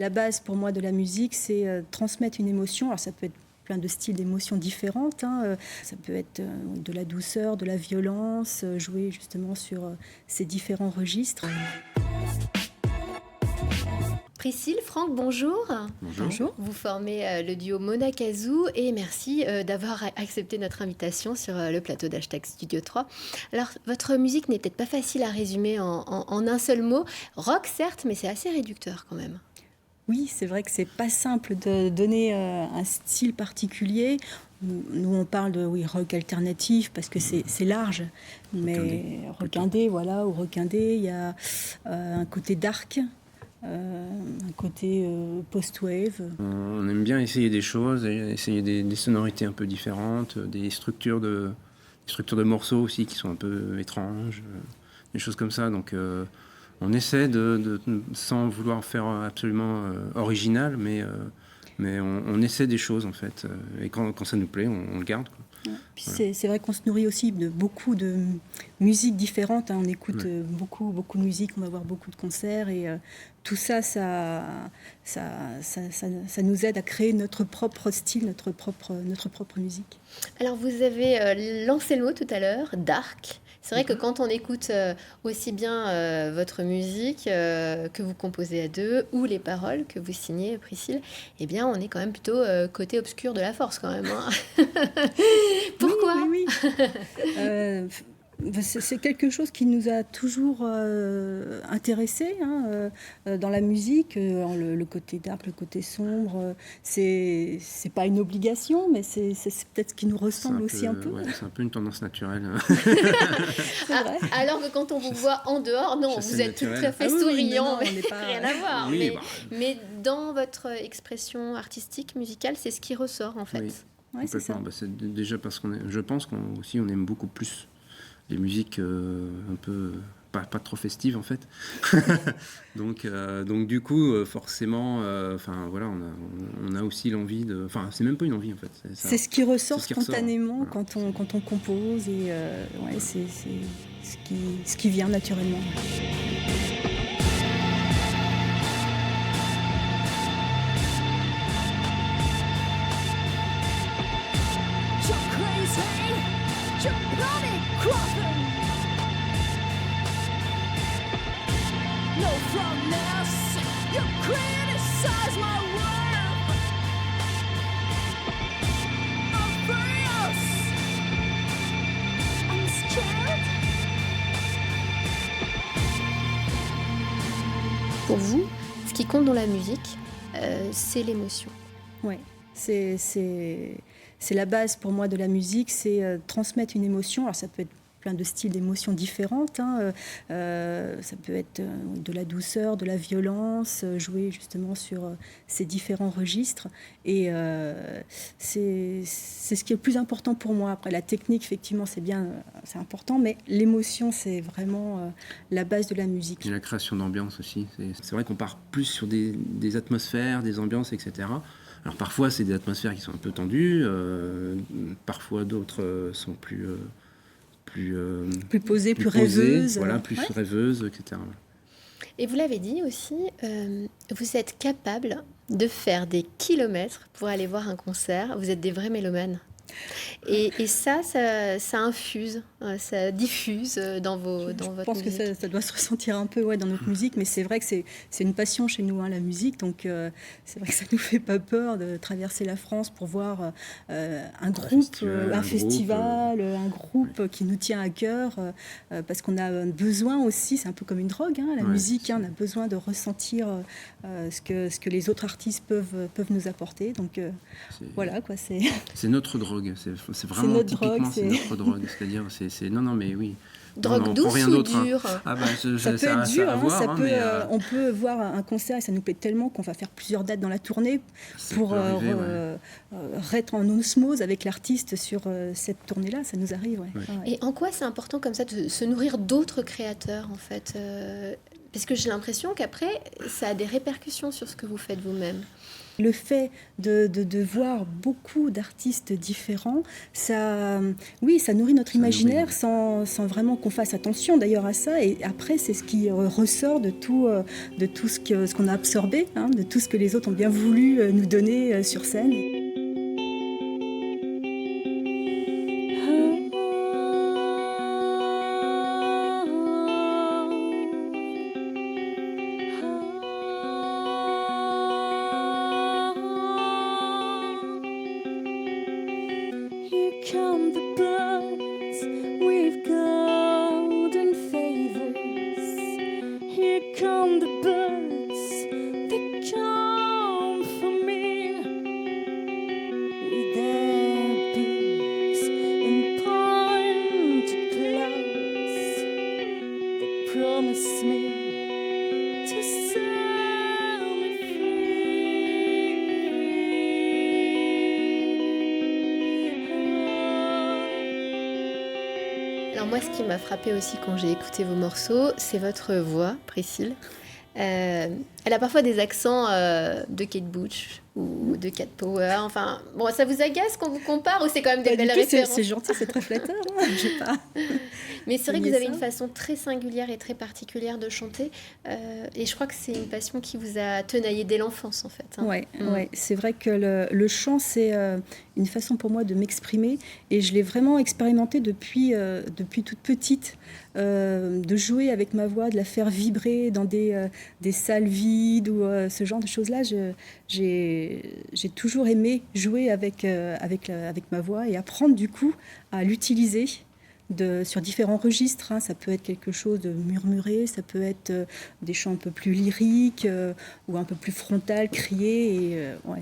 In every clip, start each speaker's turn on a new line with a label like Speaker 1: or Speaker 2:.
Speaker 1: La base pour moi de la musique, c'est transmettre une émotion. Alors ça peut être plein de styles d'émotions différentes, hein. Ça peut être de la douceur, de la violence, jouer justement sur ces différents registres.
Speaker 2: Priscille, Franck, bonjour.
Speaker 1: Bonjour.
Speaker 2: Vous formez le duo Mona Kazoo et merci d'avoir accepté notre invitation sur le plateau d'Hashtag Studio 3. Alors, votre musique n'est peut-être pas facile à résumer en un seul mot. Rock, certes, mais c'est assez réducteur quand même.
Speaker 1: Oui, c'est vrai que c'est pas simple de donner un style particulier. Nous, on parle de rock alternatif parce que c'est large, mais rock indé, voilà, ou rock indé, il y a un côté dark, un côté post-wave.
Speaker 3: On aime bien essayer des choses, essayer des sonorités un peu différentes, des structures de morceaux aussi qui sont un peu étranges, des choses comme ça. Donc on essaie sans vouloir faire absolument original, mais on essaie des choses en fait. Et quand ça nous plaît, on le garde, quoi.
Speaker 1: Puis voilà. C'est vrai qu'on se nourrit aussi de beaucoup de musiques différentes, hein. On écoute beaucoup de musique, on va voir beaucoup de concerts et tout ça, ça nous aide à créer notre propre style, notre propre musique.
Speaker 2: Alors vous avez lancé le mot tout à l'heure, dark. C'est vrai que quand on écoute aussi bien votre musique que vous composez à deux ou les paroles que vous signez, Priscille, eh bien on est quand même plutôt côté obscur de la force quand même, hein. Pourquoi ?
Speaker 1: Oui. C'est quelque chose qui nous a toujours intéressés, hein, dans la musique. Le côté dark, le côté sombre, c'est pas une obligation, mais c'est peut-être ce qui nous ressemble aussi un peu.
Speaker 3: Ouais, c'est un peu une tendance naturelle.
Speaker 2: Alors que quand on vous voit en dehors, non, vous êtes tout à fait souriant, mais rien à voir.
Speaker 3: Oui,
Speaker 2: mais dans votre expression artistique, musicale, c'est ce qui ressort en fait.
Speaker 3: Oui, c'est ça. C'est déjà parce je pense qu'on aime beaucoup plus les musiques un peu pas trop festives en fait. donc du coup forcément voilà, on a aussi l'envie de, c'est même pas une envie en fait,
Speaker 1: c'est ce qui ressort spontanément quand on compose et c'est ce qui vient naturellement.
Speaker 2: Pour vous, ce qui compte dans la musique, c'est l'émotion.
Speaker 1: Oui, c'est la base pour moi de la musique, c'est transmettre une émotion. Alors ça peut être plein de styles d'émotions différentes, hein. Ça peut être de la douceur, de la violence, jouer justement sur ces différents registres. Et c'est ce qui est le plus important pour moi. Après, la technique, effectivement, c'est bien, c'est important, mais l'émotion, c'est vraiment la base de la musique.
Speaker 3: Et la création d'ambiance aussi. C'est vrai qu'on part plus sur des atmosphères, des ambiances, etc. Alors parfois, c'est des atmosphères qui sont un peu tendues, parfois d'autres sont plus
Speaker 1: posée, plus rêveuse.
Speaker 3: Voilà, plus rêveuse, etc.
Speaker 2: Et vous l'avez dit aussi, vous êtes capable de faire des kilomètres pour aller voir un concert. Vous êtes des vrais mélomanes. Et ça infuse, ça diffuse dans votre musique.
Speaker 1: Je pense que ça doit se ressentir un peu dans notre musique, mais c'est vrai que c'est une passion chez nous, hein, la musique. Donc c'est vrai que ça ne nous fait pas peur de traverser la France pour voir un groupe, un festival, un groupe qui nous tient à cœur, parce qu'on a besoin aussi, c'est un peu comme une drogue, hein, la musique, hein, on a besoin de ressentir ce que les autres artistes peuvent nous apporter. Donc voilà, quoi,
Speaker 3: c'est notre drogue. C'est vraiment
Speaker 1: notre
Speaker 3: typiquement
Speaker 1: drogue,
Speaker 3: c'est notre drogue. C'est-à-dire, non, mais oui.
Speaker 2: Drogue douce rien ou dure,
Speaker 3: hein.
Speaker 1: Ça peut être dur, on peut voir un concert et ça nous plaît tellement qu'on va faire plusieurs dates dans la tournée pour être en osmose avec l'artiste sur cette tournée-là, ça nous arrive.
Speaker 2: Et en quoi c'est important comme ça de se nourrir d'autres créateurs en fait Parce que j'ai l'impression qu'après, ça a des répercussions sur ce que vous faites vous-même.
Speaker 1: Le fait de voir beaucoup d'artistes différents, ça, oui, ça nourrit notre imaginaire
Speaker 3: nourrit.
Speaker 1: sans vraiment qu'on fasse attention d'ailleurs à ça. Et après, c'est ce qui ressort de tout ce qu'on a absorbé, hein, de tout ce que les autres ont bien voulu nous donner sur scène. Come the birds with golden feathers. Here come the birds, they come for me with their beaks and pointed claws. They promise me to set me free.
Speaker 2: Alors moi, ce qui m'a frappé aussi quand j'ai écouté vos morceaux, c'est votre voix, Priscille. Elle a parfois des accents de Kate Bush ou de Cat Power. Enfin, bon, ça vous agace qu'on vous compare ou c'est quand même des belles références?
Speaker 1: C'est gentil, c'est très flatteur. Hein, je sais pas.
Speaker 2: Mais c'est vrai que
Speaker 1: Aimez
Speaker 2: vous avez
Speaker 1: ça
Speaker 2: une façon très singulière et très particulière de chanter. Et je crois que c'est une passion qui vous a tenaillé dès l'enfance, en fait. Hein.
Speaker 1: Ouais, ouais. C'est vrai que le chant, c'est une façon pour moi de m'exprimer. Et je l'ai vraiment expérimenté depuis toute petite. De jouer avec ma voix, de la faire vibrer dans des salles vides ou ce genre de choses-là. J'ai toujours aimé jouer avec ma voix et apprendre du coup à l'utiliser sur différents registres. Hein. Ça peut être quelque chose de murmuré, ça peut être des chants un peu plus lyriques ou un peu plus frontal, crié. Et ouais,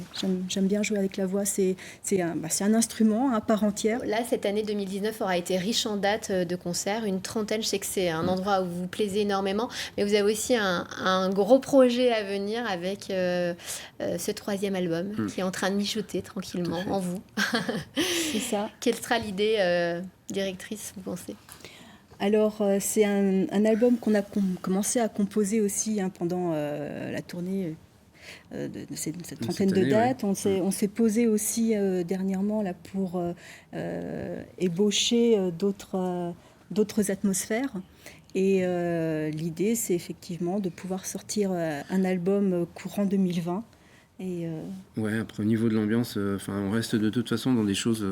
Speaker 1: j'aime bien jouer avec la voix. C'est un instrument à part entière.
Speaker 2: Là, cette année 2019 aura été riche en dates de concerts, une trentaine. Je sais que c'est un endroit où vous vous plaisez énormément, mais vous avez aussi un gros projet à venir avec ce 3e album qui est en train de mijoter tranquillement en vous.
Speaker 1: C'est ça.
Speaker 2: Quelle sera l'idée directrice, vous pensez?
Speaker 1: Alors, c'est un album qu'on a commencé à composer aussi hein, pendant la tournée de cette trentaine de dates. Ouais. On s'est posé aussi dernièrement là, pour ébaucher d'autres atmosphères. Et l'idée, c'est effectivement de pouvoir sortir un album courant 2020.
Speaker 3: Ouais, après au niveau de l'ambiance, on reste de toute façon dans des choses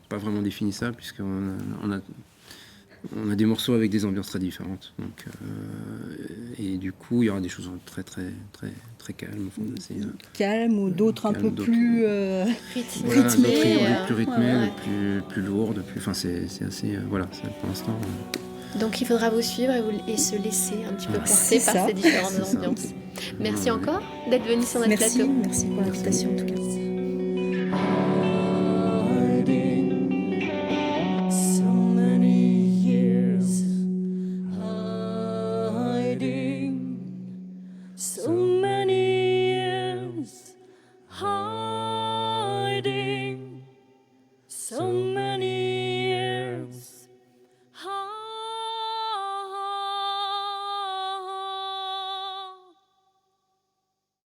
Speaker 3: pas vraiment définissables puisqu'on a des morceaux avec des ambiances très différentes. Donc, et du coup, il y aura des choses très très très très calmes,
Speaker 1: calmes ou d'autres un peu plus
Speaker 2: rythmées,
Speaker 3: voilà, plus rythmées, plus lourdes. C'est assez voilà. Pour l'instant.
Speaker 2: Donc il faudra vous suivre et se laisser un petit peu porter par ces différentes ambiances. Merci encore d'être venu sur notre plateau.
Speaker 1: Merci pour l'invitation en tout cas.